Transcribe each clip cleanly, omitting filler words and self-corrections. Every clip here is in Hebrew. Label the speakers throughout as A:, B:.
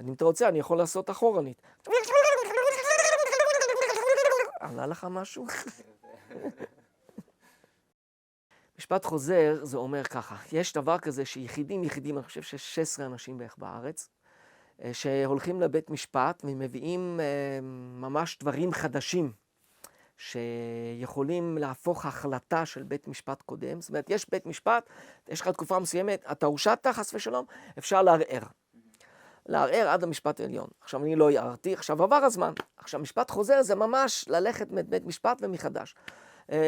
A: אם אתה רוצה, אני יכול לעשות אחורנית. עלה לך משהו? משפט חוזר, זה אומר ככה, יש דבר כזה שיחידים, אני חושב שיש 16 אנשים בערך בארץ, שהולכים לבית משפט ומביאים ממש דברים חדשים, שיכולים להפוך החלטה של בית משפט קודם. זאת אומרת, יש בית משפט, יש לך תקופה מסוימת, אתה הורשעת, חס ושלום, אפשר לערער. לערער עד המשפט העליון. עכשיו אני לא הערתי, עכשיו עבר הזמן. עכשיו משפט חוזר זה ממש ללכת מבית משפט ומחדש.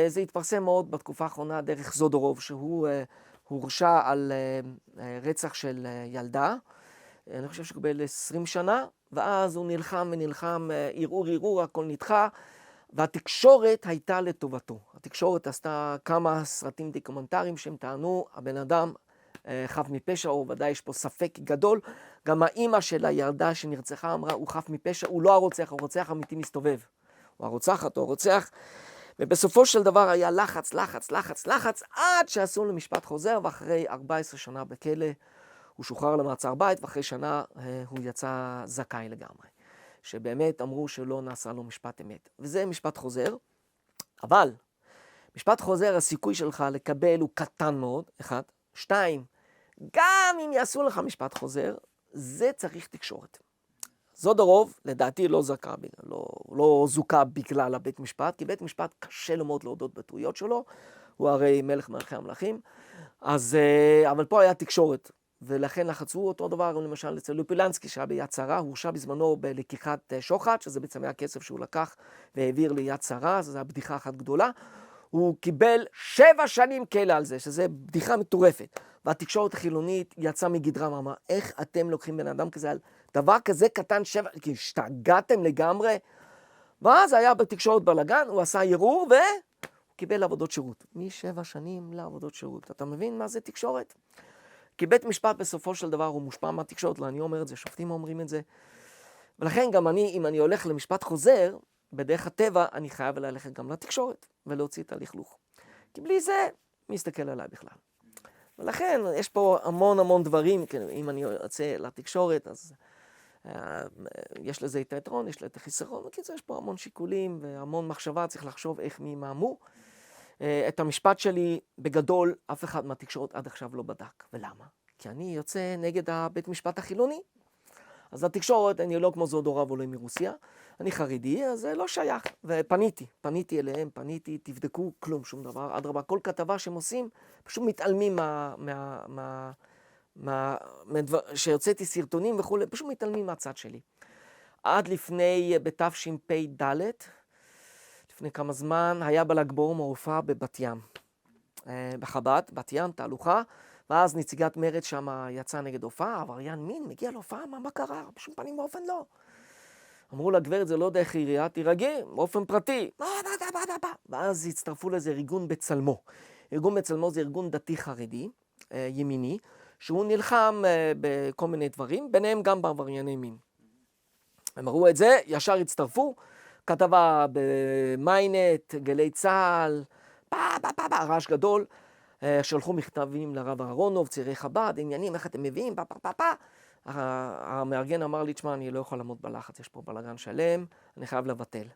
A: זה התפרסם מאוד בתקופה האחרונה דרך זודורוב, שהוא הורשע על רצח של ילדה. אני חושב שהוא קיבל 20 שנה, ואז הוא נלחם ונלחם, ערעור, הכל נדחה, והתקשורת הייתה לטובתו. התקשורת עשתה כמה סרטים דוקומנטריים שהם טענו, הבן אדם חף מפשע, או ודאי יש פה ספק גדול. גם האימא של הילדה שנרצחה אמרה, הוא חף מפשע, הוא לא הרוצח, הרוצח אמיתי מסתובב. הוא הרוצחת, הוא הרוצח. ובסופו של דבר היה לחץ, עד שעשו למשפט חוזר, ואחרי 14 שנה בכלא, הוא שוחרר למעצר בית, ואחרי שנה הוא יצא זכאי לגמרי. שבאמת אמרו שלא נעשה לו משפט אמת. וזה משפט חוזר, אבל משפט חוזר, הסיכוי שלך לקבל הוא קטן מאוד, 1. 2, גם אם יעשו לך משפט חוזר, זה צריך תקשורת. זודורוב, לדעתי, לא זוכה בגלל הבית משפט, כי בית משפט קשה לו מאוד להודות בטעויות שלו, הוא הרי מלך מלכי המלכים, אבל פה היה תקשורת, ולכן לחצו אותו דבר, למשל אצל לופולנסקי, שהיה ביד שרה, הוא הורשע בזמנו בלקיחת שוחד, שזה בעצם היה כסף שהוא לקח והעביר ליד שרה, זו הייתה בדיחה אחת גדולה, הוא קיבל 7 שנים כלא על זה, שזה בדיחה מטורפת. והתקשורת החילונית יצאה מגדרה, אמרה, איך אתם לוקחים בן אדם כזה על דבר כזה קטן 7, כי השתגעתם לגמרי. ואז היה בתקשורת בלגן, הוא עשה ערעור והוא קיבל עבודות שירות. מ7 שנים לעבודות שירות. אתה מבין מה זה תקשורת? כי בית משפט בסופו של דבר הוא מושפע מהתקשורת, לא אני אומר את זה, שופטים אומרים את זה. ולכן גם אם אני הולך למשפט חוזר, בדרך הטבע אני חייב ללכת גם לתקשורת ולהוציא את הלכלוך. כי בלי זה, מי יסתכל עליי בכלל? ולכן יש פה המון דברים, אם אני יוצא לתקשורת, אז יש לזה את היתרון, יש לזה את החיסרון, בקיצור יש פה המון שיקולים והמון מחשבה, צריך לחשוב איך מי מאמו. את המשפט שלי בגדול, אף אחד מהתקשורת עד עכשיו לא בדק. ולמה? כי אני יוצא נגד הבית משפט החילוני. אז התקשורת, אני לא כמו זודורוב עולה מרוסיה, אני חרדי, אז זה לא שייך. ופניתי אליהם, תבדקו כלום, שום דבר. אדרבה, כל כתבה שהם עושים, פשוט מתעלמים שיוצאתי סרטונים וכו', פשוט מתעלמים מהצד שלי. עד לפני, בתשפ"ד, לפני כמה זמן, היה בל"ג בעומר הופעה בבת ים. בחב"ד, בת ים, תהלוכה, ואז נציגת מרצ שם יצאה נגד הופעה, עבריין מין, מגיע להופעה, מה קרה? בשום פנים באופן לא. אמרו לה, גברת, זה לא דרך עירייה, תירגעי, באופן פרטי. ואז הצטרפו לזה ארגון בצלמו. ארגון בצלמו זה ארגון דתי חרדי, ימיני, שהוא נלחם בכל מיני דברים, ביניהם גם בעברייני מין. הם ראו את זה, ישר הצטרפו, כתבה במיינט, גלי צהל, רעש גדול, שלחו מכתבים לרב אהרונוב, צירי חב"ד, עניינים, איך אתם מביאים, המארגן אמר לי, תשמע, אני לא יכול לעמוד בלחץ, יש פה בלגן שלם, אני חייב לבטל.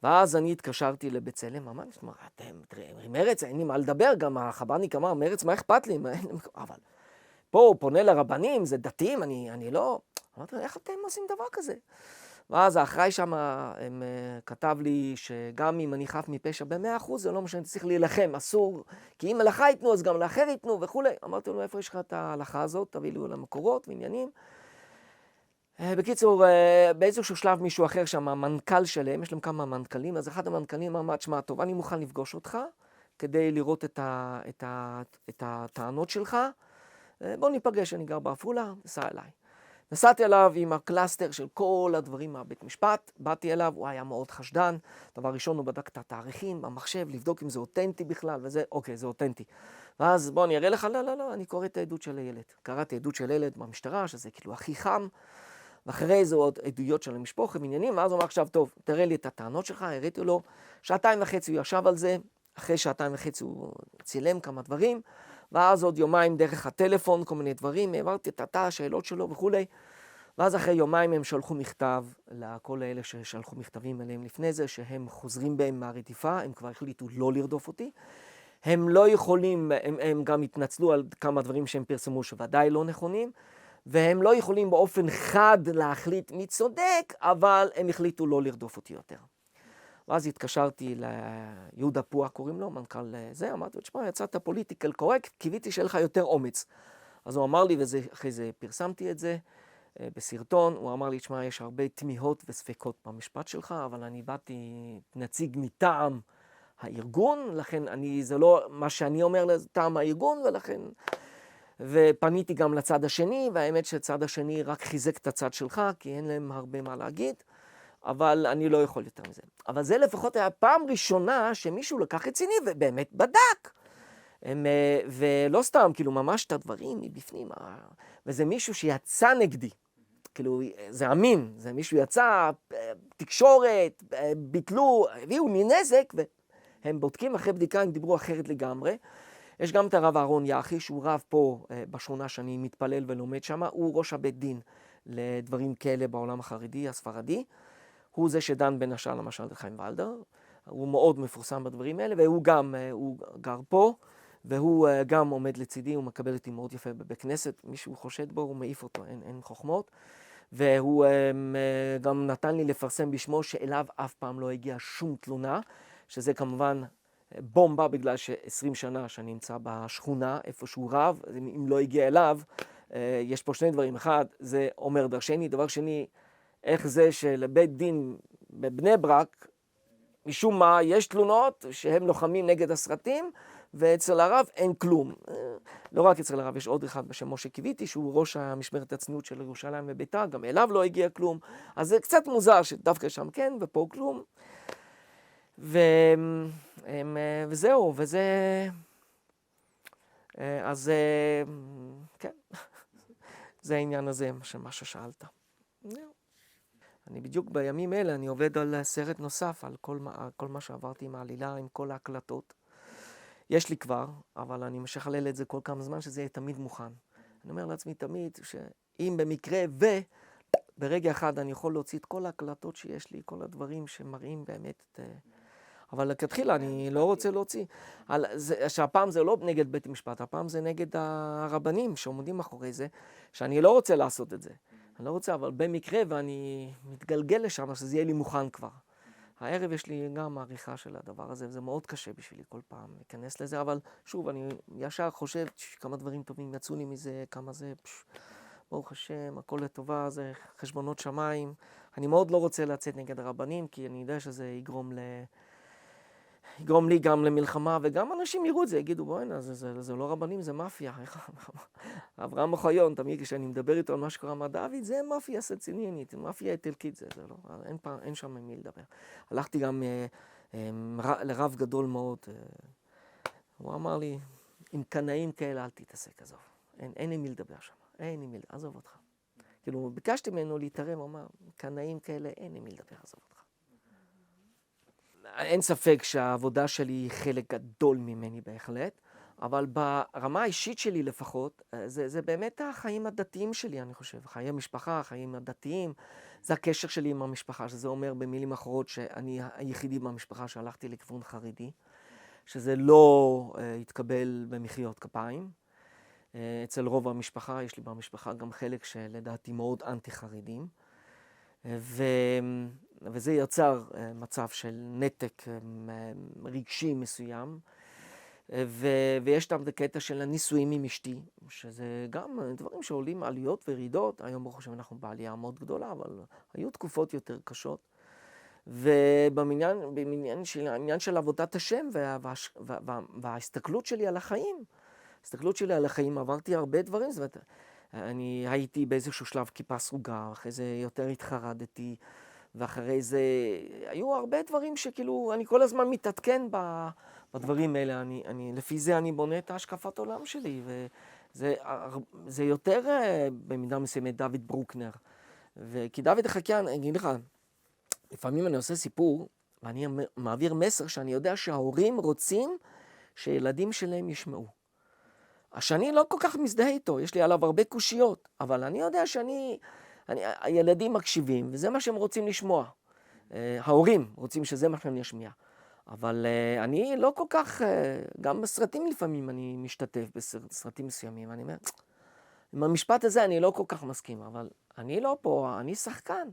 A: ואז אני התקשרתי לבצלם, אמרתי, אתם מרץ, אין לי מה לדבר, גם החב"דניק אמר, מרץ, מה אכפת לי? אבל פה הוא פונה לרבנים, זה דתיים, אני לא... אמרתי, איך אתם עושים דבר כזה? ואז האחראי שם כתב לי שגם אם אני חף מפשע ב100%, זה לא משנה, צריך להילחם, אסור, כי אם לך ייתנו, אז גם לאחר ייתנו וכו'. אמרתי לו, איפה יש לך את ההלכה הזאת? תביא לי למקורות ועניינים. בקיצור, באיזשהו שלב מישהו אחר שם, המנכ"ל שלהם, יש להם כמה מנכ"לים, אז אחד המנכ"לים אמר, תשמע, טוב, אני מוכן לפגוש אותך, כדי לראות את הטענות שלך. בוא ניפגש, אני גר בעפולה, נסע אליי. נסעתי אליו עם הקלאסטר של כל הדברים מהבית משפט, באתי אליו, הוא היה מאוד חשדן, דבר ראשון הוא בדק את התאריכים במחשב, לבדוק אם זה אותנטי בכלל, וזה, אוקיי, זה אותנטי. ואז בוא אני אראה לך, לא, אני קורא את העדות של הילד. קראתי עדות של ילד במשטרה, שזה כאילו הכי חם, ואחרי זה עוד עדויות של המשפחה, עניינים, ואז הוא אמר עכשיו, טוב, תראה לי את הטענות שלך, הראיתי לו, 2.5 שעות הוא ישב על זה, אחרי 2.5 שעות הוא צילם כמה דברים, ואז עוד יומיים דרך הטלפון, כל מיני דברים, העברתי את השאלות שלו וכו'. ואז אחרי יומיים הם שלחו מכתב לכל אלה ששלחו מכתבים אליהם לפני זה, שהם חוזרים בהם מהרדיפה, הם כבר החליטו לא לרדוף אותי. הם לא יכולים, הם גם התנצלו על כמה דברים שהם פרסמו שוודאי לא נכונים, והם לא יכולים באופן חד להחליט מי צודק, אבל הם החליטו לא לרדוף אותי יותר. ואז התקשרתי ליהודה פוח, קוראים לו, מנכ"ל זה, אמרתי לו, תשמע, יצאת פוליטיקל קורקט, קיוויתי שיהיה לך יותר אומץ. אז הוא אמר לי, ואחרי זה פרסמתי את זה בסרטון, הוא אמר לי, תשמע, יש הרבה תמיהות וספקות במשפט שלך, אבל אני באתי נציג מטעם הארגון, לכן זה לא מה שאני אומר לטעם הארגון, ולכן, ופניתי גם לצד השני, והאמת שהצד השני רק חיזק את הצד שלך, כי אין להם הרבה מה להגיד, אבל אני לא יכול יותר מזה. אבל זה לפחות היה פעם ראשונה שמישהו לקח רציני ובאמת בדק. ולא סתם, כאילו ממש את הדברים מבפנים, וזה מישהו שיצא נגדי. כאילו, זה אמין, זה מישהו יצא, תקשורת, ביטלו, הביאו לי נזק, והם בודקים אחרי בדיקה, הם דיברו אחרת לגמרי. יש גם את הרב אהרון יחי, שהוא רב פה בשכונה שאני מתפלל ולומד שם, הוא ראש הבית דין לדברים כאלה בעולם החרדי, הספרדי. הוא זה שדן בין השאר למשל חיים ולדר, הוא מאוד מפורסם בדברים האלה, והוא גם, הוא גר פה, והוא גם עומד לצידי, הוא מקבל אותי מאוד יפה בכנסת, מישהו חושד בו, הוא מעיף אותו, אין חוכמות. והוא גם נתן לי לפרסם בשמו שאליו אף פעם לא הגיעה שום תלונה, שזה כמובן בומבה בגלל ש20 שנה שאני נמצא בשכונה, איפה שהוא רב, אם לא הגיע אליו, יש פה שני דברים. אחד, זה אומר דרשני, דבר שני, איך זה שלבית דין בבני ברק, משום מה יש תלונות שהם לוחמים נגד הסרטים, ואצל הרב אין כלום. לא רק אצל הרב, יש עוד אחד בשם משה קיוויתי, שהוא ראש המשמרת הצניעות של ירושלים וביתר, גם אליו לא הגיע כלום. אז זה קצת מוזר שדווקא שם כן, ופה כלום. וזהו, וזה... אז כן, זה העניין הזה, מה ששאלת. אני בדיוק בימים אלה, אני עובד על סרט נוסף, על כל מה שעברתי עם העלילה, עם כל ההקלטות. יש לי כבר, אבל אני משכלל את זה כל כמה זמן, שזה יהיה תמיד מוכן. אני אומר לעצמי תמיד, שאם במקרה ברגע אחד אני יכול להוציא את כל ההקלטות שיש לי, כל הדברים שמראים באמת את... אבל לכתחילה אני לא רוצה להוציא. שהפעם זה לא נגד בית המשפט, הפעם זה נגד הרבנים שעומדים אחורי זה, שאני לא רוצה לעשות את זה. אני לא רוצה, אבל במקרה ואני מתגלגל לשם, שזה יהיה לי מוכן כבר. הערב יש לי גם העריכה של הדבר הזה, וזה מאוד קשה בשבילי כל פעם להיכנס לזה, אבל שוב, אני ישר חושב כמה דברים טובים יצאו לי מזה, כמה זה, ברוך השם, הכל לטובה, זה חשבונות שמיים. אני מאוד לא רוצה לצאת נגד הרבנים, כי אני יודע שזה יגרום לי גם למלחמה, וגם אנשים יראו את זה, יגידו, בוא'נה, זה לא רבנים, זה מאפיה. אברהם אוחיון, תמיד כשאני מדבר איתו על מה שקורה עם דוד, זה מאפיה סציניאנית, מאפיה איטלקית, זה לא, אין שם מי לדבר. הלכתי גם לרב גדול מאוד, הוא אמר לי, עם קנאים כאלה אל תתעסק, עזוב, אין עם מי לדבר שם, אין עם מי לדבר, עזוב אותך. כאילו, ביקשתי ממנו להתערב, הוא אמר, קנאים כאלה, אין עם מי לדבר, עזוב אותך. אין ספק שהעבודה שלי היא חלק גדול ממני בהחלט, אבל ברמה האישית שלי לפחות, זה באמת החיים הדתיים שלי, אני חושב. חיי המשפחה, החיים הדתיים, זה הקשר שלי עם המשפחה, שזה אומר במילים אחרות שאני היחידי במשפחה שהלכתי לכיוון חרדי, שזה לא התקבל במחיאות כפיים. אצל רוב המשפחה, יש לי במשפחה גם חלק שלדעתי מאוד אנטי-חרדים, וזה יצר מצב של נתק רגשי מסוים, ויש גם את הקטע של הנישואים עם אשתי, שזה גם דברים שעולים עליות וירידות. היום ברוך השם אנחנו בעלייה מאוד גדולה, אבל היו תקופות יותר קשות. ובעניין של עבודת השם וההסתכלות שלי על החיים, עברתי הרבה דברים. זאת אומרת, אני הייתי באיזשהו שלב כיפה סרוגה, אחרי זה יותר התחרדתי, ואחרי זה היו הרבה דברים שכאילו אני כל הזמן מתעדכן בדברים האלה. לפי זה אני בונה את השקפת העולם שלי, וזה יותר במידה מסוימת דוד ברוקנר. כי דוד החקיין, אני אגיד לך, לפעמים אני עושה סיפור, ואני מעביר מסר שאני יודע שההורים רוצים שילדים שלהם ישמעו. שאני לא כל כך מזדהה איתו, יש לי עליו הרבה קושיות, אבל אני יודע שאני הילדים מקשיבים, וזה מה שהם רוצים לשמוע. ההורים רוצים שזה מה שאני אשמיע. אבל אני לא כל כך, גם בסרטים לפעמים אני משתתף בסרטים מסוימים, אני אומר, עם המשפט הזה אני לא כל כך מסכים, אבל אני לא פה, אני שחקן.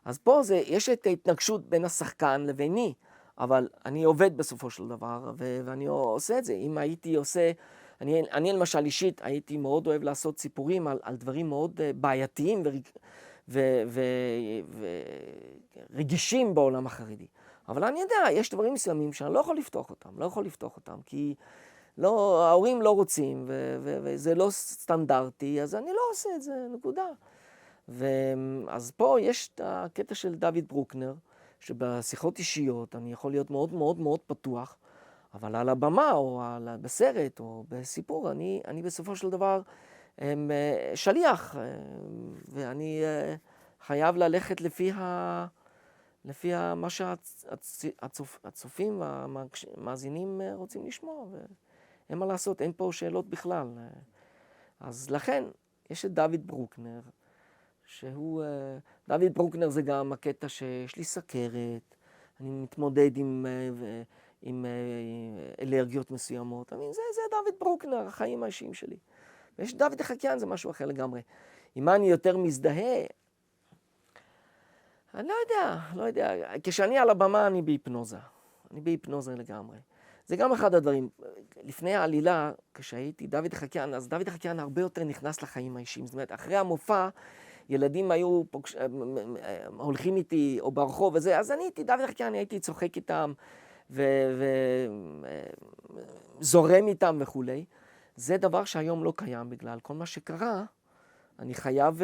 A: אז פה יש את ההתנגשות בין השחקן לביני, אבל אני עובד בסופו של דבר, ואני עושה את זה. אם הייתי עושה, אני למשל אישית, הייתי מאוד אוהב לעשות סיפורים על דברים מאוד בעייתיים ורגישים בעולם החרדי. אבל אני יודע, יש דברים מסוימים שאני לא יכול לפתוח אותם, כי ההורים לא רוצים, וזה לא סטנדרטי, אז אני לא עושה את זה, נקודה. אז פה יש את הקטע של דוד ברוקנר, שבשיחות אישיות אני יכול להיות מאוד מאוד מאוד פתוח, אבל על הבמה או בסרט או בסיפור, אני בסופו של דבר שליח, ואני חייב ללכת לפי מה שהצופים והמאזינים רוצים לשמוע, ואין מה לעשות, אין פה שאלות בכלל. אז לכן יש את דוד ברוקנר, דוד ברוקנר זה גם הקטע שיש לי סכרת, אני מתמודד עם אלרגיות מסוימות, זה דוד ברוקנר, החיים האישיים שלי. ויש דוד החקיין, זה משהו אחר לגמרי. עם מה אני יותר מזדהה? אני לא יודע. כשאני על הבמה אני בהיפנוזה לגמרי. זה גם אחד הדברים. לפני העלילה, כשהייתי דוד החקיין, אז דוד החקיין הרבה יותר נכנס לחיים האישיים. זאת אומרת, אחרי המופע, ילדים היו הולכים איתי או ברחוב וזה, אז אני הייתי דוד החקיין, הייתי צוחק איתם וזורם איתם וכולי. זה דבר שהיום לא קיים בגלל כל מה שקרה. אני חייב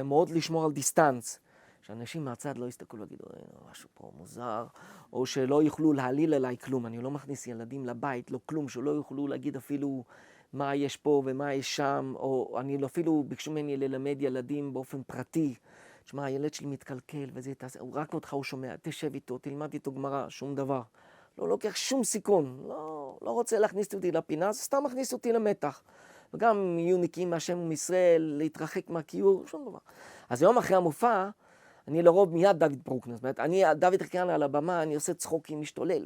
A: מאוד לשמור על דיסטנס. שאנשים מהצד לא יסתכלו ויגידו, משהו פה מוזר, או שלא יוכלו להעליל עליי כלום. אני לא מכניס ילדים לבית, לא כלום, שלא יוכלו להגיד אפילו מה יש פה ומה יש שם, או אני אפילו ביקשו ממני ללמד ילדים באופן פרטי. תשמע, הילד שלי מתקלקל וזה, רק אותך הוא שומע, תשב איתו, תלמד איתו גמרא, שום דבר. לא לוקח שום סיכון, לא רוצה להכניס אותי לפינה, אז סתם מכניס אותי למתח. וגם יהיו נקיים מהשם ומישראל, להתרחק מהכיור, שום דבר. אז יום אחרי המופע, אני לרוב מיד דוד ברוקנר, זאת אומרת, אני דוד החקיין על הבמה, אני עושה צחוקים, משתולל,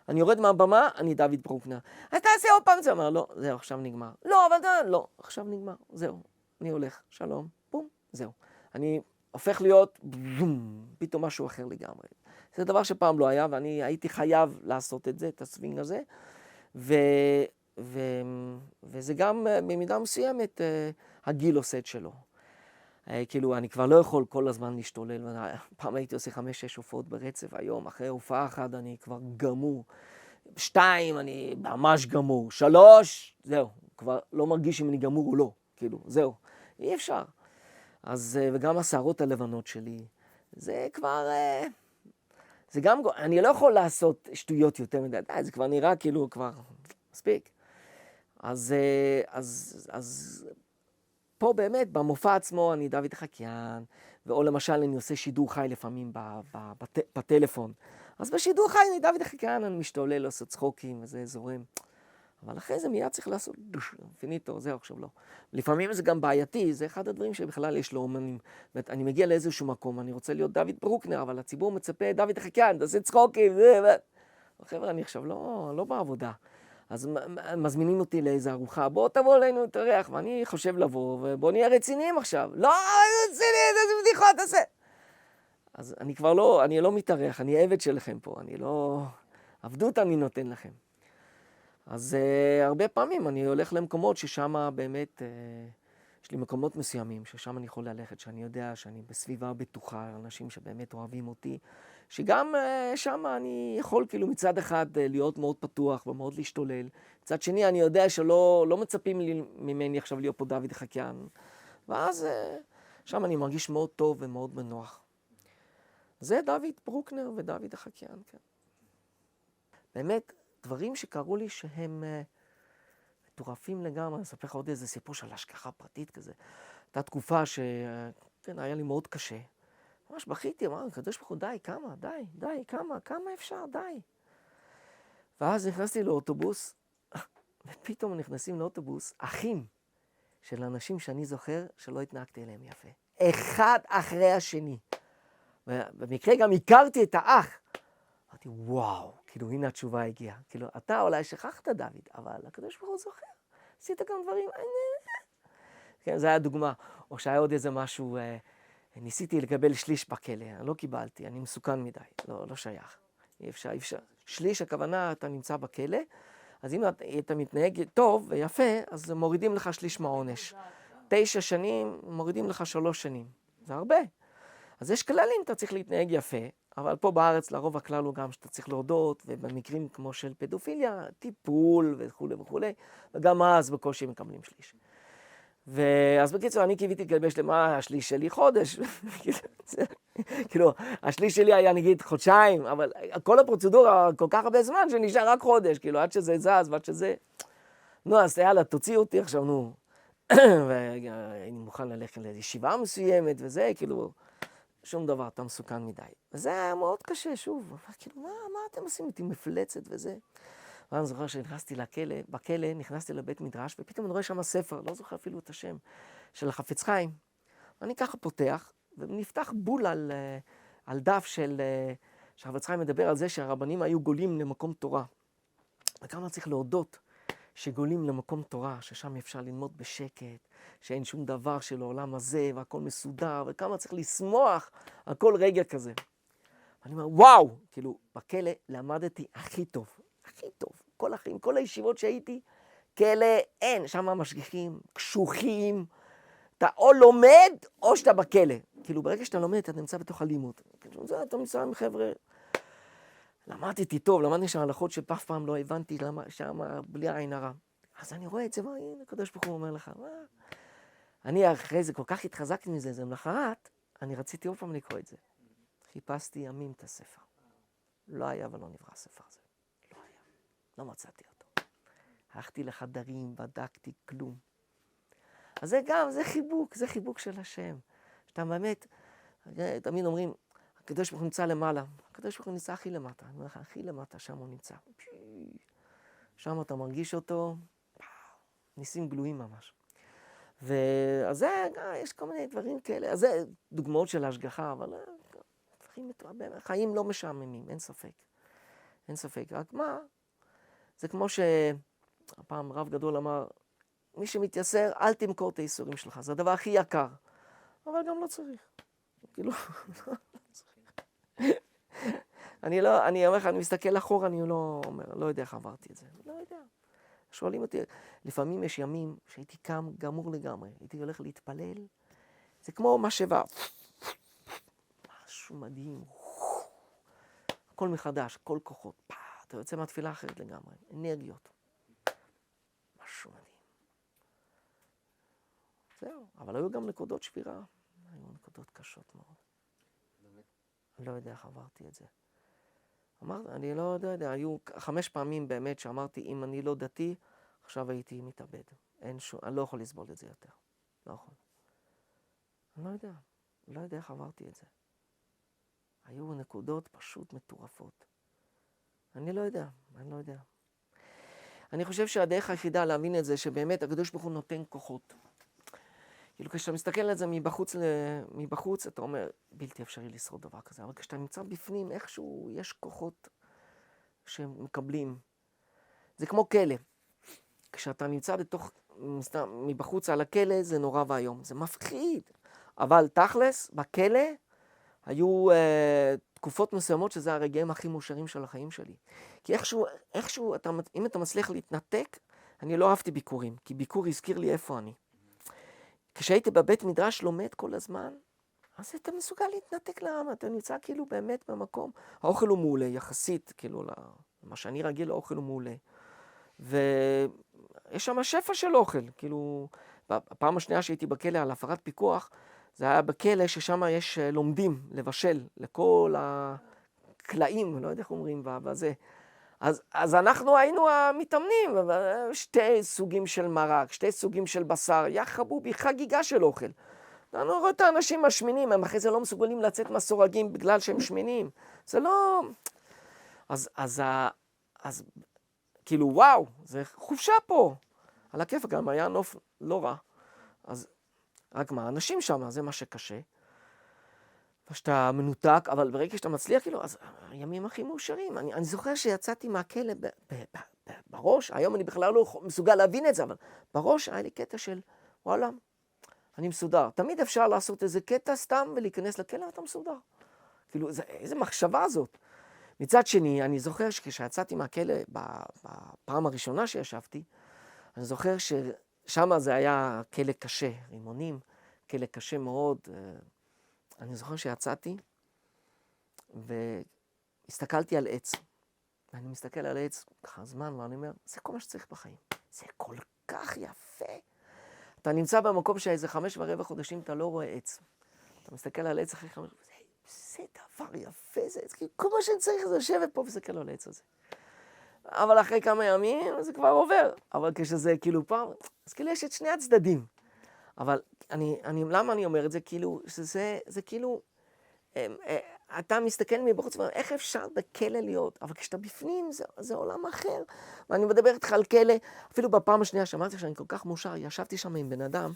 A: אני יורד מהבמה, אני דוד ברוקנר. אז תעשה עוד פעם, זה אומר, לא, זהו, עכשיו נגמר. לא, אבל לא, עכשיו נגמר, זהו, אני הולך, שלום, בום, זהו. אני הופך להיות, בום, פתאום משהו אחר לגמרי. זה דבר שפעם לא היה, ואני הייתי חייב לעשות את זה, את הסווינג הזה, וזה גם במידה מסוימת, הגיל עושה את שלו. כאילו, אני כבר לא יכול כל הזמן להשתולל. פעם הייתי עושה 5-6 הופעות ברצף, היום, אחרי הופעה אחת אני כבר גמור. 2, אני ממש גמור. 3, זהו, כבר לא מרגיש אם אני גמור או לא. כאילו, זהו, אי אפשר. אז, וגם השערות הלבנות שלי, זה כבר, זה גם, אני לא יכול לעשות שטויות יותר מדי, זה כבר נראה כאילו, כבר מספיק. אז פה באמת, במופע עצמו אני דוד החקיין, או למשל אני עושה שידור חי לפעמים בטלפון. אז בשידור חי אני דוד החקיין, אני משתולל, עושה צחוקים וזה זורם. אבל אחרי זה מיד צריך לעשות פיניטו, זהו עכשיו לא. לפעמים זה גם בעייתי, זה אחד הדברים שבכלל יש לו אומנים. אני מגיע לאיזשהו מקום, אני רוצה להיות דוד ברוקנר, אבל הציבור מצפה, דוד החקיין, תעשה צחוקים, חבר'ה, אני עכשיו לא בעבודה. אז מזמינים אותי לאיזו ארוחה, בוא תבוא אלינו להתארח, ואני חושב לבוא, ובוא נהיה רציניים עכשיו. לא, רציני, איזה בדיחות תעשה. אז אני כבר לא, אני לא מתארח, אני עבד שלכם פה, אני לא, עבדות אני נותן לכם. אז הרבה פעמים אני הולך למקומות ששם באמת, יש לי מקומות מסוימים, ששם אני יכול ללכת, שאני יודע שאני בסביבה בטוחה, אנשים שבאמת אוהבים אותי, שגם שם אני יכול כאילו מצד אחד להיות מאוד פתוח ומאוד להשתולל. מצד שני אני יודע שלא מצפים ממני עכשיו להיות פה דוד החקיין. ואז שם אני מרגיש מאוד טוב ומאוד מנוח. זה דוד ברוקנר ודוד החקיין, כן. באמת, דברים שקראו לי שהם מטורפים לגמרי. אני אספר לך עוד איזה סיפור של השגחה פרטית כזה. הייתה תקופה כן, היה לי מאוד קשה. ממש בכיתי, אמרתי, קדוש ברוך הוא, די, כמה אפשר, די. ואז נכנסתי לאוטובוס, ופתאום נכנסים לאוטובוס, אחים, של אנשים שאני זוכר שלא התנהגתי אליהם יפה. אחד אחרי השני. ובמקרה גם הכרתי את האח. אמרתי, וואו, כאילו, הנה התשובה הגיעה. כאילו, אתה אולי שכחת, דוד, אבל הקדוש ברוך הוא זוכר. עשית גם דברים, כן, זו הייתה דוגמה. או שהיה עוד איזה משהו, ניסיתי לקבל שליש בכלא, אני לא קיבלתי, אני מסוכן מדי, לא שייך. אי אפשר. שליש, הכוונה, אתה נמצא בכלא, אז אם אתה מתנהג טוב ויפה, אז מורידים לך שליש מהעונש. 9 שנים, מורידים לך 3 שנים. זה הרבה. אז יש כללים, אתה צריך להתנהג יפה, אבל פה בארץ לרוב הכלל הוא גם שאתה צריך להודות, ובמקרים כמו של פדופיליה, טיפול וכו' וכו', וגם אז בקושי מקבלים שליש. ואז בקיצור, אני קיוויתי לגבש למה השליש שלי חודש. כאילו, השליש שלי היה נגיד חודשיים, אבל כל הפרוצדורה כל כך הרבה זמן שנשאר רק חודש, כאילו, עד שזה זז ועד שזה... נו, אז יאללה, תוציאו אותי עכשיו, נו. ואני מוכן ללכת לישיבה מסוימת וזה, כאילו, שום דבר, אתה מסוכן מדי. וזה היה מאוד קשה, שוב. אבל כאילו, מה אתם עושים איתי מפלצת וזה? ואני זוכר שנכנסתי בכלא, נכנסתי לבית מדרש, ופתאום אני רואה שם ספר, לא זוכר אפילו את השם, של החפץ חיים. ואני ככה פותח, ונפתח בול על דף שהחפץ חיים מדבר על זה שהרבנים היו גולים למקום תורה. וכמה צריך להודות שגולים למקום תורה, ששם אפשר ללמוד בשקט, שאין שום דבר של העולם הזה, והכל מסודר, וכמה צריך לשמוח על כל רגע כזה. ואני אומר, וואו! כאילו, בכלא למדתי הכי טוב. הכי טוב. כל החיים, כל הישיבות שהייתי, כאלה אין. שם המשגיחים, קשוחים. אתה או לומד, או שאתה בכלא. כאילו, ברגע שאתה לומד, אתה נמצא בתוך הלימוד. כאילו, זה, אתה נמצא עם חבר'ה. למדתי טוב, למדתי שם הלכות שאף פעם לא הבנתי שם בלי עין הרע. אז אני רואה את זה, הנה, הקדוש ברוך הוא אומר לך, אני אחרי זה כל כך התחזקתי מזה, זה למחרת, אני רציתי עוד פעם לקרוא את זה. חיפשתי ימים את הספר. לא היה ולא נברא הספר הזה. לא היה. לא מצאתי אותו. הלכתי לחדרים, בדקתי, כלום. אז זה גם, זה חיבוק של השם. שאתה באמת, תמיד אומרים, הקדוש ברוך הוא נמצא למעלה. הקדוש ברוך הוא נמצא הכי למטה. אני אומר לך, הכי למטה, שם הוא נמצא. שם אתה מרגיש אותו, ניסים גלויים ממש. ואז זה, יש כל מיני דברים כאלה. אז זה דוגמאות של ההשגחה, אבל חיים לא משעממים, אין ספק. אין ספק. רק מה? זה כמו שהפעם רב גדול אמר, מי שמתייסר, אל תמכור את הייסורים שלך. זה הדבר הכי יקר. אבל גם לא צריך. כאילו, לא צריך. אני אומר לך, אני מסתכל אחורה, אני לא יודע איך עברתי את זה. לא יודע. שואלים אותי, לפעמים יש ימים שהייתי קם גמור לגמרי. הייתי הולך להתפלל. זה כמו משאבה. משהו מדהים. הכל מחדש, כל כוחות. אתה יוצא מהתפילה אחרת לגמרי. אנרגיות. משהו מדהים. זהו, אבל היו גם נקודות שבירה. היו נקודות קשות מאוד. אני לא יודע איך עברתי את זה. אמרתי, אני לא יודע, היו 5 פעמים באמת שאמרתי, אם אני לא דתי, עכשיו הייתי מתאבד. אני לא יכול לסבול את זה יותר. לא יכול. אני לא יודע איך עברתי את זה. היו נקודות פשוט מטורפות. אני לא יודע. אני חושב שהדרך היחידה להבין את זה, שבאמת הקדוש ברוך הוא נותן כוחות. כאילו כשאתה מסתכל על זה מבחוץ, אתה אומר, בלתי אפשרי לשרוד דבר כזה. אבל כשאתה נמצא בפנים, איכשהו יש כוחות שמקבלים. זה כמו כלא. כשאתה נמצא מבחוץ על הכלא, זה נורא והיום. זה מפחיד. אבל תכלס, בכלא, היו תקופות מסוימות שזה הרגעים הכי מאושרים של החיים שלי. כי איכשהו, אם אתה מצליח להתנתק, אני לא אהבתי ביקורים, כי ביקור הזכיר לי איפה אני. כשהייתי בבית מדרש לומד כל הזמן, אז אתה מסוגל להתנתק לעם, אתה נמצא כאילו באמת במקום. האוכל הוא מעולה, יחסית, כאילו, למה שאני רגיל, האוכל הוא מעולה. ויש שם שפע של אוכל, כאילו, בפעם השנייה שהייתי בכלא על הפרת פיקוח, זה היה בכלא ששם יש לומדים לבשל לכל הקלעים, לא יודע איך אומרים, וזה. אז אנחנו היינו המתאמנים, 2 סוגים של מרק, 2 סוגים של בשר, יא חבובי, חגיגה של אוכל. אני רואה את האנשים השמינים, הם אחרי זה לא מסוגלים לצאת מהסורגים בגלל שהם שמינים. זה לא... אז כאילו וואו, זה חופשה פה. על הכיף גם היה נוף לא רע. אז רק מה, אנשים שם, זה מה שקשה. שאתה מנותק, אבל ברגע שאתה מצליח, כאילו, אז הימים הכי מאושרים. אני זוכר שיצאתי מהכלא בראש, היום אני בכלל לא מסוגל להבין את זה, אבל בראש היה לי קטע של, וואלה, אני מסודר. תמיד אפשר לעשות איזה קטע סתם ולהיכנס לכלא, ואתה מסודר. כאילו, איזה מחשבה זאת. מצד שני, אני זוכר שכשיצאתי מהכלא בפעם הראשונה שישבתי, אני זוכר ששם זה היה כלא קשה, רימונים, כלא קשה מאוד. אני זוכר שיצאתי והסתכלתי על עץ. ואני מסתכל על עץ ככה זמן, ואני אומר, זה כל מה שצריך בחיים. זה כל כך יפה. אתה נמצא במקום שאיזה 5.25 חודשים אתה לא רואה עץ. אתה מסתכל על עץ אחרי 5, זה דבר יפה, זה כל מה שאני צריך זה לשבת פה ולהסתכל על העץ הזה. אבל אחרי כמה ימים זה כבר עובר. אבל כשזה כאילו פעם, אז כאילו יש את שני הצדדים. אבל למה אני אומר את זה? כאילו, זה כאילו, אתה מסתכל מבחוץ ואומר, איך אפשר בכלא להיות? אבל כשאתה בפנים, זה עולם אחר. ואני מדבר איתך על כלא, אפילו בפעם השנייה שאמרתי שאני כל כך מאושר, ישבתי שם עם בן אדם,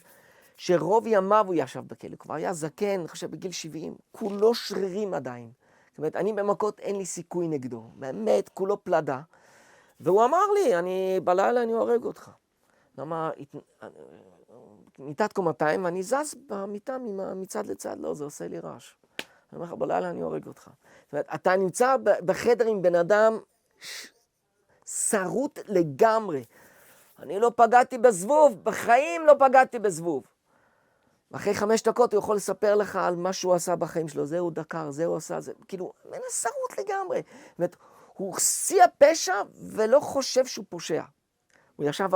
A: שרוב ימיו הוא ישב בכלא, כבר היה זקן, אני חושב בגיל 70, כולו שרירים עדיין. זאת אומרת, אני במכות אין לי סיכוי נגדו, באמת, כולו פלדה. והוא אמר לי, בלילה אני הורג אותך. למה, מיטת קומתיים, ואני זז במיטה מצד לצד, לא, זה עושה לי רעש. אני אומר לך, בלילה אני הורג אותך. זאת אומרת, אתה נמצא בחדר עם בן אדם שרוט לגמרי. אני לא פגעתי בזבוב, בחיים לא פגעתי בזבוב. ואחרי 5 דקות הוא יכול לספר לך על מה שהוא עשה בחיים שלו, זה הוא דקר, זה הוא עשה, זה כאילו, אין שרוט לגמרי. זאת אומרת, הוא שיא הפשע ולא חושב שהוא פושע. הוא ישב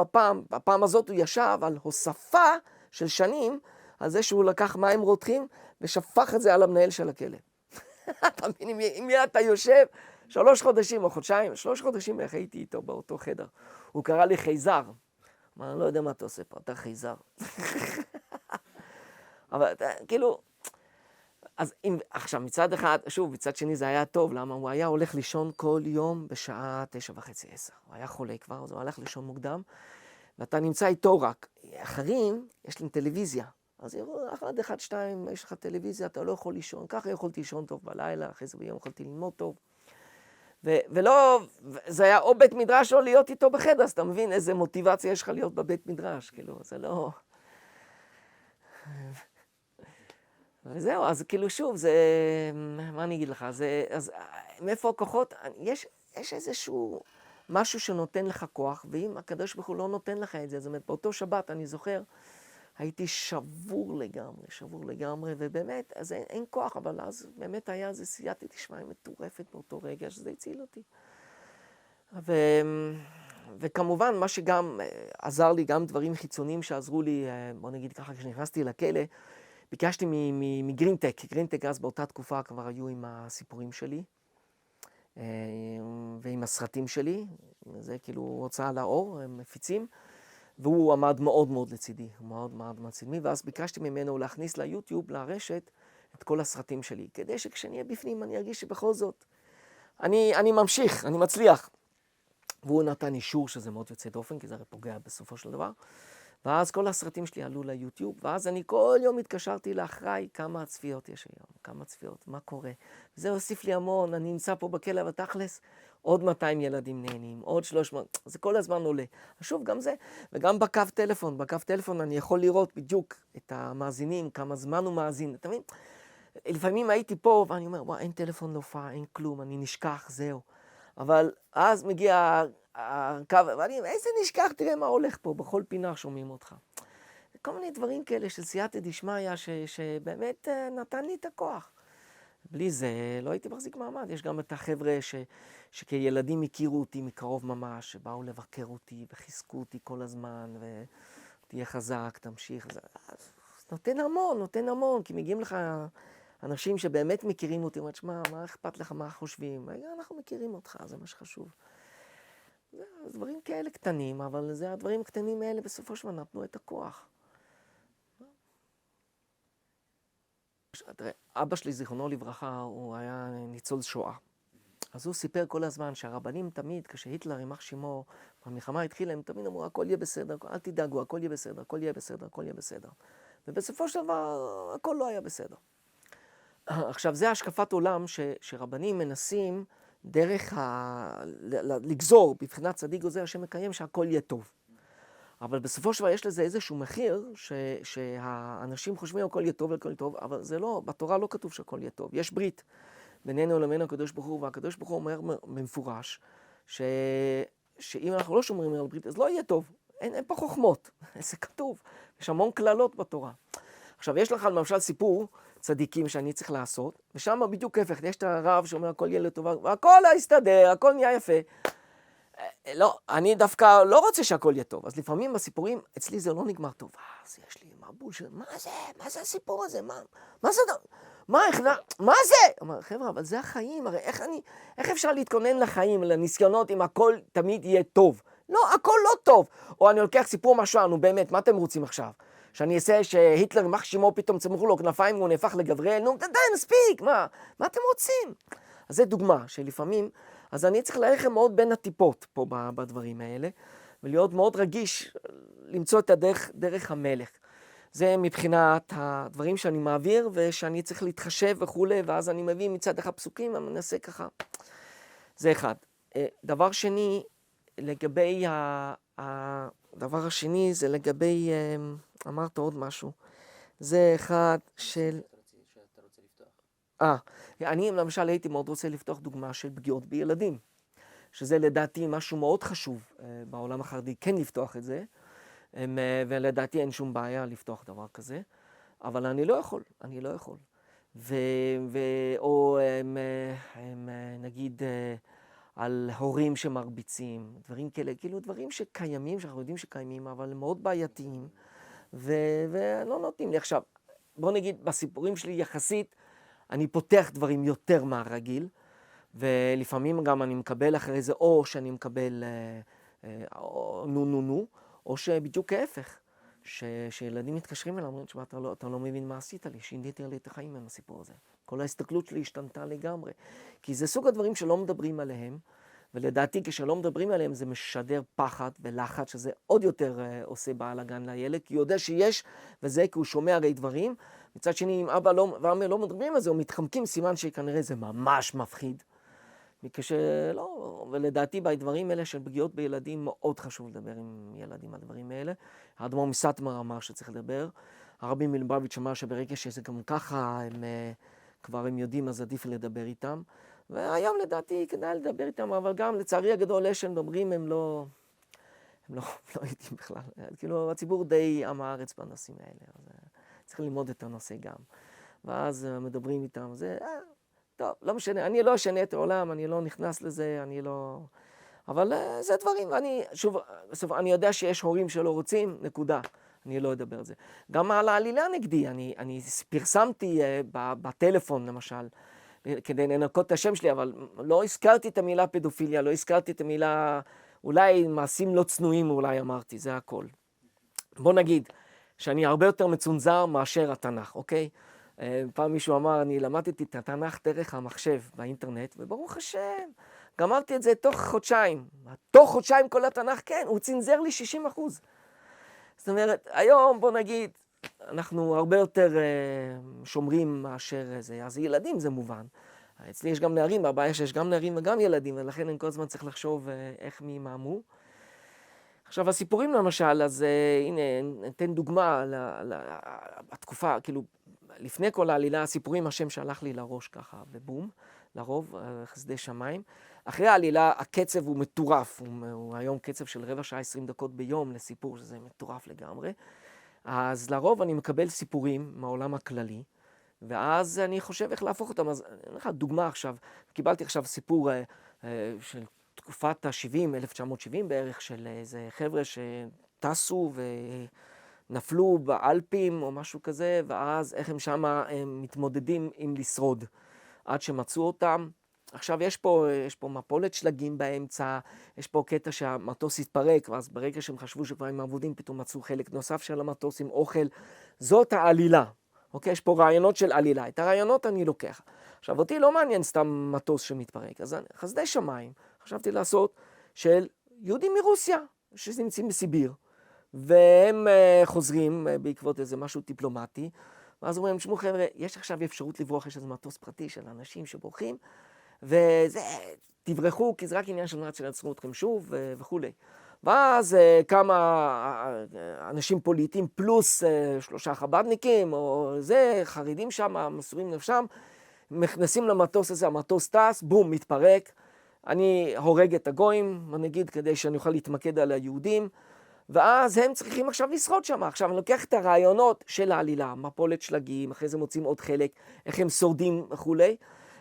A: בפעם הזאת הוא ישב על הוספה של שנים, על זה שהוא לקח מים רותחים ושפך את זה על המנהל של הכלא. אתה מבין, אם אתה יושב 3 חודשים או חודשיים, 3 חודשים איך הייתי איתו באותו חדר. הוא קרא לי חייזר. מה, אני לא יודע מה אתה עושה פה, אתה חייזר. אבל כאילו, אז אם, עכשיו מצד אחד, שוב, מצד שני זה היה טוב, למה הוא היה הולך לישון כל יום בשעה 9:30, 10. הוא היה חולה כבר, אז הוא הלך לישון מוקדם, ואתה נמצא איתו רק. אחרים, יש להם טלוויזיה. אז יראו, 1, 2, יש לך טלוויזיה, אתה לא יכול לישון. ככה יכולתי לישון טוב בלילה, אחרי זה ביום יכולתי ללמוד טוב. ולא, זה היה או בית מדרש או להיות איתו בחדר, אז אתה מבין איזה מוטיבציה יש לך להיות בבית מדרש, כאילו, זה לא... וזהו, אז כאילו שוב, זה, מה אני אגיד לך, זה, אז מאיפה הכוחות, יש איזשהו משהו שנותן לך כוח, ואם הקדוש ברוך הוא לא נותן לך את זה, זאת אומרת, באותו שבת, אני זוכר, הייתי שבור לגמרי, ובאמת, אז אין כוח, אבל אז באמת היה איזה סייעתא דשמיא מטורפת באותו רגע, שזה הציל אותי. וכמובן, מה שגם עזר לי, גם דברים חיצוניים שעזרו לי, בוא נגיד ככה, כשנכנסתי לכלא, ביקשתי מגרינטק, גרינטק אז באותה תקופה כבר היו עם הסיפורים שלי, ועם הסרטים שלי, זה כאילו הוצאה לאור, הם מפיצים, והוא עמד מאוד מאוד לצידי, מאוד לצידי, ואז ביקשתי ממנו להכניס ליוטיוב, לרשת, את כל הסרטים שלי, כדי שכשאני אהיה בפנים אני ארגיש שבכל זאת, אני ממשיך, אני מצליח. והוא נתן אישור שזה מאוד יוצא דופן, כי זה הרי פוגע בסופו של דבר. ואז כל הסרטים שלי עלו ליוטיוב, ואז אני כל יום התקשרתי לאחראי כמה צפיות יש היום, כמה צפיות, מה קורה. זה הוסיף לי המון, אני נמצא פה בכלא ותכלס, עוד 200 ילדים נהנים, עוד 300, זה כל הזמן עולה. שוב, גם זה, וגם בקו טלפון אני יכול לראות בדיוק את המאזינים, כמה זמן הוא מאזין, אתה מבין? לפעמים הייתי פה ואני אומר, וואי, אין טלפון להופעה, אין כלום, אני נשכח, זהו. אבל אז מגיע הקו, ואני, איזה נשכח, תראה מה הולך פה, בכל פינה שומעים אותך. כל מיני דברים כאלה של סייעתא דשמיא, שבאמת נתן לי את הכוח. בלי זה לא הייתי מחזיק מעמד. יש גם את החבר'ה שכילדים הכירו אותי מקרוב ממש, שבאו לבקר אותי וחיזקו אותי כל הזמן, ותהיה חזק, תמשיך. זה נותן המון, כי מגיעים לך אנשים שבאמת מכירים אותי, אומרת, שמע, מה אכפת לך, מה חושבים? אנחנו מכירים אותך, זה מה שחשוב. זה דברים כאלה קטנים, אבל זה הדברים הקטנים האלה בסופו של דבר נתנו את הכוח. תראה, אבא שלי, זיכרונו לברכה, הוא היה ניצול שואה. אז הוא סיפר כל הזמן שהרבנים תמיד, כשהיטלר יימח שמו, המלחמה התחילה, הם תמיד אמרו, הכל יהיה בסדר, אל תדאגו, הכל יהיה בסדר, הכל יהיה בסדר, הכל יהיה בסדר. ובסופו של דבר, הכל לא היה בסדר. עכשיו, זה השקפת עולם שרבנים מנסים דרך לגזור, בבחינת צדיק גוזר שמקיים שהכל יהיה טוב. אבל בסופו של דבר יש לזה איזשהו מחיר שהאנשים חושבים הכל יהיה טוב והכל יהיה טוב, אבל זה לא, בתורה לא כתוב שהכל יהיה טוב. יש ברית בינינו לבין הקדוש ברוך הוא, והקדוש ברוך הוא אומר במפורש שאם אנחנו לא שומרים על ברית, אז לא יהיה טוב. אין פה חוכמות, זה כתוב. יש המון כללות בתורה. עכשיו, יש לך למשל סיפור צדיקים שאני צריך לעשות, ושם בדיוק ההפך, יש את הרב שאומר הכל יהיה לטובה, והכל יסתדר, הכל נהיה יפה. לא, אני דווקא לא רוצה שהכל יהיה טוב. אז לפעמים בסיפורים, אצלי זה לא נגמר טוב. אז יש לי מבול של, מה זה? מה זה הסיפור הזה? מה זה? מה זה? אומר, חבר'ה, אבל זה החיים, הרי איך אפשר להתכונן לחיים, לניסיונות, אם הכל תמיד יהיה טוב? לא, הכל לא טוב. או אני לוקח סיפור משהו, נו באמת, מה אתם רוצים עכשיו? שאני אעשה שהיטלר יימח שמו פתאום צמחו לו כנפיים והוא נהפך לגבריאל? נו, די, נספיק, מה אתם רוצים? אז זה דוגמה שלפעמים, אז אני צריך ללכת מאוד בין הטיפות פה בדברים האלה, ולהיות מאוד רגיש, למצוא את דרך המלך. זה מבחינת הדברים שאני מעביר, ושאני צריך להתחשב וכו', ואז אני מביא מצד אחד פסוקים, ואני מנסה ככה. זה אחד. דבר שני, לגבי הדבר השני, זה לגבי, אמרת עוד משהו. זה אחד של...
B: שאתה רוצה לפתוח.
A: אני למשל הייתי מאוד רוצה לפתוח דוגמה של פגיעות בילדים, שזה לדעתי משהו מאוד חשוב בעולם החרדי, כן לפתוח את זה, ולדעתי אין שום בעיה לפתוח דבר כזה, אבל אני לא יכול. או נגיד על הורים שמרביצים, דברים כאלה, כאילו דברים שקיימים, שאנחנו יודעים שקיימים, אבל הם מאוד בעייתיים, ולא נותנים לי. עכשיו, בוא נגיד, בסיפורים שלי יחסית, אני פותח דברים יותר מהרגיל, ולפעמים גם אני מקבל אחרי זה, או שאני מקבל נו, או שבדיוק ההפך, שילדים מתקשרים אליי, אומרים, אתה לא מבין מה עשית לי, שיניתי לי את החיים עם הסיפור הזה. כל ההסתכלות שלי השתנתה לגמרי. כי זה סוג הדברים שלא מדברים עליהם, ולדעתי כשלא מדברים עליהם זה משדר פחד ולחץ, שזה עוד יותר עושה בלגן לילד, כי הוא יודע שיש, וזה כי הוא שומע הרי דברים. מצד שני, אם אבא ואמא לא מדברים על זה, או מתחמקים, סימן שכנראה זה ממש מפחיד. וכשלא, ולדעתי בדברים האלה של פגיעות בילדים, מאוד חשוב לדבר עם ילדים על הדברים האלה. האדמו"ר מסאטמר אמר שצריך לדבר. הרבי מלובביץ' אמר שברגע שזה גם ככה, כבר הם יודעים, אז עדיף לדבר איתם. והיום לדעתי כדאי לדבר איתם, אבל גם לצערי הגדול, אלה שמדברים הם לא יודעים בכלל. כאילו הציבור די עם הארץ בנושאים האלה, אז צריך ללמוד את הנושא גם. ואז מדברים איתם, זה, טוב, לא משנה, אני לא אשנה את העולם, אני לא נכנס לזה, אני לא... אבל זה דברים, ואני, שוב, בסוף, אני יודע שיש הורים שלא רוצים, נקודה. אני לא אדבר על זה. גם על העלילה נגדי, אני פרסמתי בטלפון, למשל, כדי לנקות את השם שלי, אבל לא הזכרתי את המילה פדופיליה, לא הזכרתי את המילה, אולי מעשים לא צנועים, אולי אמרתי, זה הכל. בוא נגיד שאני הרבה יותר מצונזר מאשר התנ"ך, אוקיי? פעם מישהו אמר, אני למדתי את התנ"ך דרך המחשב באינטרנט, וברוך השם, גמרתי את זה תוך חודשיים. תוך חודשיים כל התנ"ך, כן, הוא צנזר לי 60%. זאת אומרת, היום בוא נגיד, אנחנו הרבה יותר שומרים מאשר זה, אז ילדים זה מובן. אצלי יש גם נערים, הבעיה שיש גם נערים וגם ילדים, ולכן אני כל הזמן צריך לחשוב איך מי מאמו. עכשיו הסיפורים למשל, אז הנה, ניתן דוגמה בתקופה, כאילו, לפני כל העלילה, הסיפורים, השם שהלך לי לראש ככה, ובום, לרוב, חסדי שמיים. אחרי העלילה, הקצב הוא מטורף, הוא היום קצב של רבע שעה, 20 דקות ביום לסיפור, שזה מטורף לגמרי. אז לרוב אני מקבל סיפורים מהעולם הכללי, ואז אני חושב איך להפוך אותם. אז אין לך דוגמה עכשיו, קיבלתי עכשיו סיפור של תקופת ה-70, 1970 בערך, של איזה חבר'ה שטסו ונפלו באלפים או משהו כזה, ואז איך הם שמה הם מתמודדים עם לשרוד, עד שמצאו אותם. עכשיו יש פה מפולת שלגים באמצע, יש פה קטע שהמטוס התפרק, ואז ברגע שהם חשבו שכבר הם עבודים, פתאום מצאו חלק נוסף של המטוס עם אוכל. זאת העלילה, אוקיי? יש פה רעיונות של עלילה. את הרעיונות אני לוקח. עכשיו, אותי לא מעניין סתם מטוס שמתפרק. אז חסדי שמיים, חשבתי לעשות של יהודים מרוסיה, שנמצאים בסיביר. והם חוזרים בעקבות איזה משהו דיפלומטי. ואז אומרים, תשמעו חבר'ה, יש עכשיו אפשרות לברוח, יש איזה מטוס פרטי של אנשים שבורחים, וזה, תברחו, כי זה רק עניין של מנת שנעצרו אתכם שוב וכולי. ואז כמה אנשים פוליטיים פלוס 3 חב"דניקים, או זה, חרדים שם, מסורים נפשם, נכנסים למטוס הזה, המטוס טס, בום, מתפרק. אני הורג את הגויים, נגיד, כדי שאני אוכל להתמקד על היהודים, ואז הם צריכים עכשיו לשרוד שם. עכשיו אני לוקח את הרעיונות של העלילה, מפולת שלגים, אחרי זה מוצאים עוד חלק, איך הם שורדים וכולי.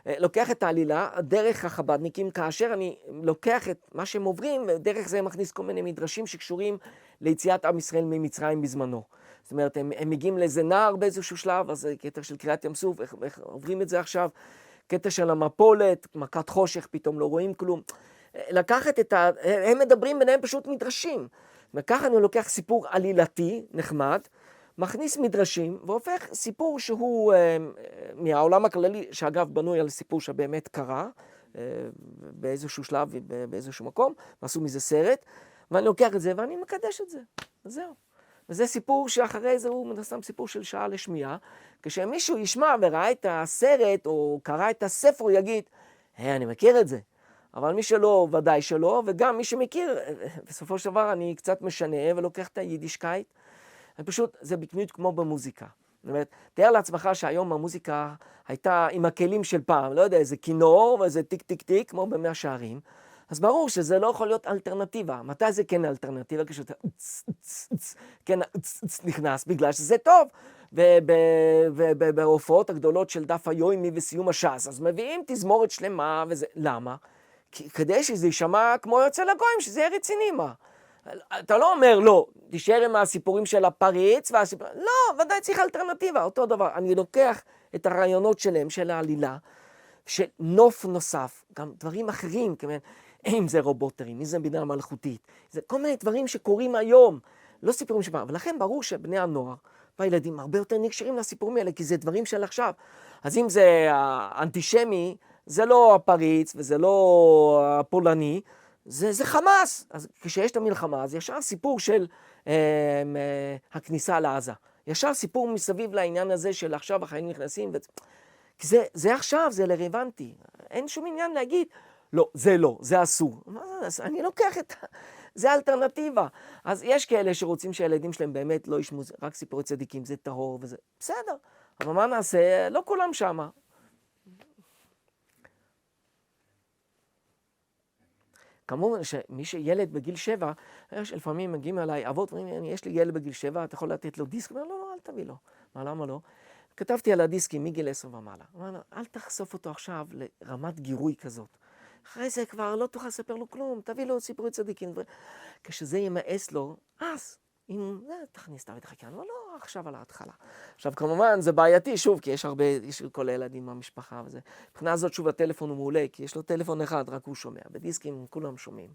A: לוקח את העלילה, דרך החב"דניקים, כאשר אני לוקח את מה שהם עוברים, דרך זה מכניס כל מיני מדרשים שקשורים ליציאת עם ישראל ממצרים בזמנו. זאת אומרת, הם מגיעים לאיזה נער באיזשהו שלב, אז זה קטע של קריאת ים סוף, איך עוברים את זה עכשיו, קטע של המפולת, מכת חושך, פתאום לא רואים כלום. לקחת הם מדברים ביניהם פשוט מדרשים. וככה אני לוקח סיפור עלילתי, נחמד, מכניס מדרשים, והופך סיפור שהוא מהעולם הכללי, שאגב בנוי על סיפור שבאמת קרה, באיזשהו שלב, באיזשהו מקום, ועשו מזה סרט, ואני לוקח את זה ואני מקדש את זה, וזהו. וזה סיפור שאחרי זה הוא מנסם סיפור של שעה לשמיעה, כשמישהו ישמע וראה את הסרט או קרא את הספר, הוא יגיד, אני מכיר את זה. אבל מי שלא, ודאי שלא, וגם מי שמכיר, בסופו של דבר אני קצת משנה ולוקח את היידישקייט. פשוט, זה בקניות כמו במוזיקה. זאת אומרת, תאר לעצמך שהיום המוזיקה הייתה עם הכלים של פעם, לא יודע, איזה כינור ואיזה טיק טיק טיק, כמו במאה שערים. אז ברור שזה לא יכול להיות אלטרנטיבה. מתי זה כן אלטרנטיבה? כשאתה כן נכנס, בגלל שזה טוב. ובהופעות הגדולות של דף היומי וסיום הש"ס, אז מביאים תזמורת שלמה וזה, למה? כדי שזה יישמע כמו יוצא לגויים, שזה יהיה רציני, מה? אתה לא אומר, לא, תישאר עם הסיפורים של הפריץ לא, ודאי צריך אלטרנטיבה, אותו דבר. אני לוקח את הרעיונות שלהם, של העלילה, של נוף נוסף, גם דברים אחרים, אם זה רובוטרים, אם זה בינה מלאכותית, זה כל מיני דברים שקורים היום, לא סיפורים שבא, ולכן ברור שבני הנוער והילדים הרבה יותר נקשרים לסיפורים האלה, כי זה דברים של עכשיו. אז אם זה האנטישמי, זה לא הפריץ וזה לא הפולני, זה חמאס. אז כשיש את המלחמה, אז ישר סיפור של הכניסה לעזה. ישר סיפור מסביב לעניין הזה של עכשיו החיים נכנסים. כי זה עכשיו, זה רלוונטי. אין שום עניין להגיד, לא, זה אסור. אני לוקח זה אלטרנטיבה. אז יש כאלה שרוצים שהילדים שלהם באמת לא ישמעו, רק סיפורי צדיקים, זה טהור וזה. בסדר, אבל מה נעשה? לא כולם שמה. כמובן שמי שילד בגיל 7, לפעמים מגיעים אליי אבות, אומרים, יש לי ילד בגיל 7, אתה יכול לתת לו דיסק? אומר, לא, אל תביא לו. מה, למה לא? כתבתי על הדיסקים מגיל 10 ומעלה. אמרנו, אל תחשוף אותו עכשיו לרמת גירוי כזאת. אחרי זה כבר לא תוכל לספר לו כלום, תביא לו סיפורי צדיקים. כשזה ימאס לו, אז אם תכניס תווית החקיין, אבל לא עכשיו על ההתחלה. עכשיו כמובן זה בעייתי שוב, כי יש הרבה, יש כל הילדים מהמשפחה וזה. מבחינה הזאת שוב הטלפון הוא מעולה, כי יש לו טלפון אחד, רק הוא שומע. בדיסקים כולם שומעים.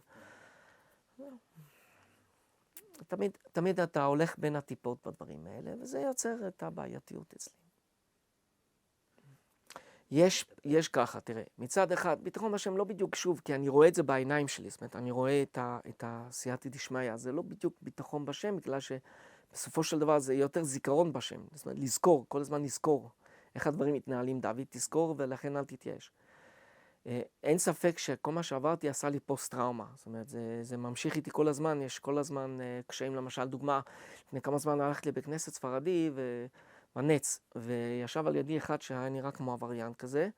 A: תמיד אתה הולך בין הטיפות בדברים האלה, וזה יוצר את הבעייתיות אצלי. יש ככה, תראה, מצד אחד, ביטחון בשם לא בדיוק שוב, כי אני רואה את זה בעיניים שלי, זאת אומרת, אני רואה את הסייעתא דשמיא, זה לא בדיוק ביטחון בשם, בגלל שבסופו של דבר זה יותר זיכרון בשם, זאת אומרת, לזכור, כל הזמן לזכור איך הדברים מתנהלים, דוד, תזכור, ולכן אל תתייאש. אין ספק שכל מה שעברתי עשה לי פוסט-טראומה, זאת אומרת, זה ממשיך איתי כל הזמן, יש כל הזמן קשיים, למשל, דוגמה, לפני כמה זמן הלכתי לבית כנסת ספרדי, בנץ, וישב על ידי אחד שהיה נראה כמו עבריין כזה,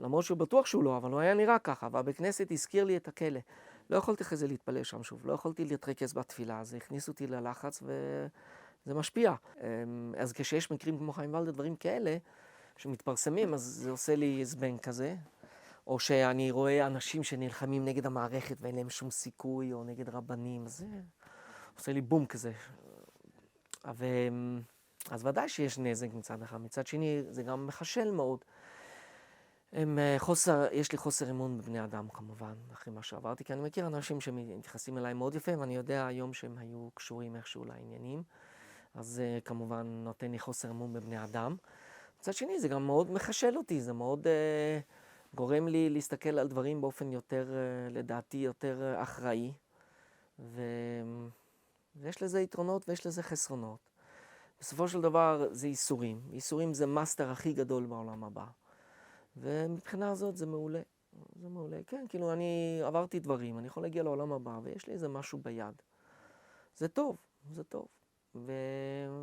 A: למרות שהוא בטוח שהוא לא, אבל הוא היה נראה ככה, והבית כנסת הזכיר לי את הכלא. לא יכולתי אחרי זה להתפלל שם שוב, לא יכולתי להתרכז בתפילה, אז הכניס אותי ללחץ וזה משפיע. אז כשיש מקרים כמו חיים ולדר, דברים כאלה שמתפרסמים, אז זה עושה לי זבנג כזה, או שאני רואה אנשים שנלחמים נגד המערכת ואין להם שום סיכוי, או נגד רבנים, אז זה עושה לי בום כזה. אז ודאי שיש נזק מצד אחד, מצד שני זה גם מחשל מאוד. יש לי חוסר אמון בבני אדם כמובן, אחרי מה שעברתי, כי אני מכיר אנשים שמתייחסים אליי מאוד יפה, ואני יודע היום שהם היו קשורים איכשהו לעניינים, אז כמובן נותן לי חוסר אמון בבני אדם. מצד שני, זה גם מאוד מחשל אותי, זה מאוד גורם לי להסתכל על דברים באופן יותר, לדעתי, יותר אחראי. ויש לזה יתרונות ויש לזה חסרונות. בסופו של דבר זה ייסורים. ייסורים זה מאסטר הכי גדול בעולם הבא. ומבחינה הזאת זה מעולה. זה מעולה. כן, כאילו אני עברתי דברים, אני יכול להגיע לעולם הבא ויש לי איזה משהו ביד. זה טוב, זה טוב.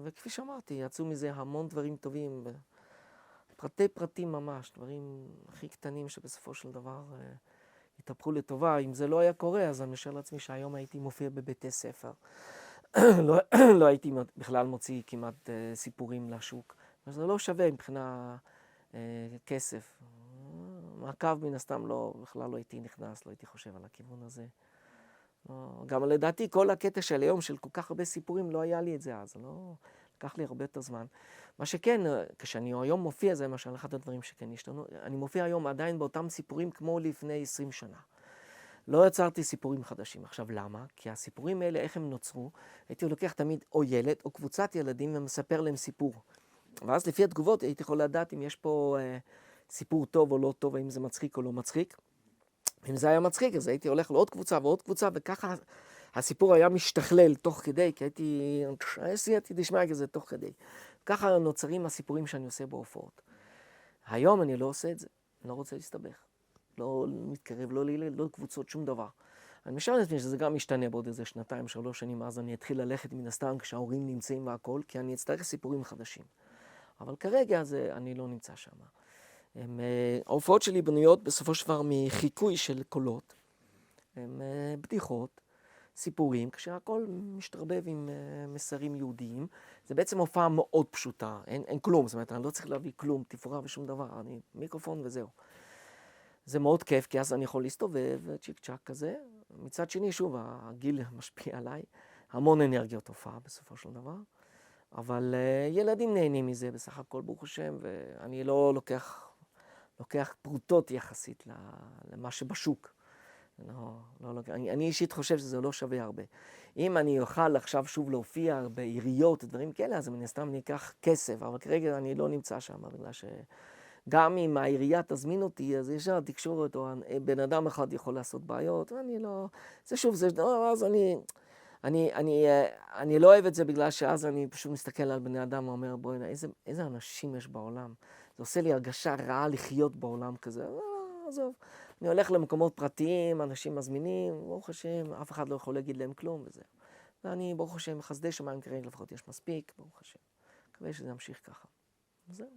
A: וכפי שאמרתי, יצאו מזה המון דברים טובים. פרטי פרטים ממש, דברים הכי קטנים שבסופו של דבר התהפכו לטובה. אם זה לא היה קורה, אז אני משאר לעצמי שהיום הייתי מופיע בבתי ספר. לא הייתי בכלל מוציא כמעט סיפורים לשוק. זה לא שווה מבחינה כסף. מעקב מן הסתם בכלל לא הייתי נכנס, לא הייתי חושב על הכיוון הזה. גם לדעתי כל הקטע של היום של כל כך הרבה סיפורים לא היה לי את זה אז, לא לקח לי הרבה יותר זמן. מה שכן, כשאני היום מופיע, זה למשל אחד הדברים שכן השתנו, אני מופיע היום עדיין באותם סיפורים כמו לפני 20 שנה. לא יצרתי סיפורים חדשים. עכשיו למה? כי הסיפורים האלה, איך הם נוצרו, הייתי לוקח תמיד או ילד או קבוצת ילדים ומספר להם סיפור. ואז לפי התגובות הייתי יכול לדעת אם יש פה סיפור טוב או לא טוב, האם זה מצחיק או לא מצחיק. אם זה היה מצחיק, אז הייתי הולך לעוד קבוצה ועוד קבוצה, וככה הסיפור היה משתכלל תוך כדי, כי הייתי דשמיא כזה תוך כדי. ככה נוצרים הסיפורים שאני עושה בהופעות. היום אני לא עושה את זה, אני לא רוצה להסתבך. לא מתקרב, לא לילד, לא קבוצות, שום דבר. אני משער לעצמי שזה גם משתנה בעוד איזה 2-3 שנים, אז אני אתחיל ללכת מן הסתם כשההורים נמצאים והכל, כי אני אצטרך סיפורים חדשים. אבל כרגע אני לא נמצא שם. ההופעות שלי בנויות בסופו של דבר מחיקוי של קולות, בדיחות, סיפורים, כשהכל משתרבב עם מסרים יהודיים. זה בעצם הופעה מאוד פשוטה, אין כלום, זאת אומרת, אני לא צריך להביא כלום, תפאורה ושום דבר, אני מיקרופון וזהו. זה מאוד כיף, כי אז אני יכול להסתובב, צ'יק צ'ק כזה. מצד שני, שוב, הגיל משפיע עליי, המון אנרגיות הופעה בסופו של דבר. אבל ילדים נהנים מזה בסך הכל, ברוך השם, ואני לא לוקח פרוטות יחסית למה שבשוק. אני אישית חושב שזה לא שווה הרבה. אם אני אוכל עכשיו שוב להופיע בעיריות ודברים כאלה, אז מן הסתם אני אקח כסף, אבל כרגע אני לא נמצא שם, בגלל שגם אם העירייה תזמין אותי, אז יש תקשורת, או בן אדם אחד יכול לעשות בעיות, ואני לא... זה שוב, אז אני לא אוהב את זה, בגלל שאז אני פשוט מסתכל על בני אדם ואומר, בואי, איזה אנשים יש בעולם. זה עושה לי הרגשה רעה לחיות בעולם כזה. עזוב. אני הולך למקומות פרטיים, אנשים מזמינים, ברוך השם, אף אחד לא יכול להגיד להם כלום וזה. ואני, ברוך השם, חסדי שמיים כרגע לפחות יש מספיק, ברוך השם. מקווה שזה ימשיך ככה. זהו.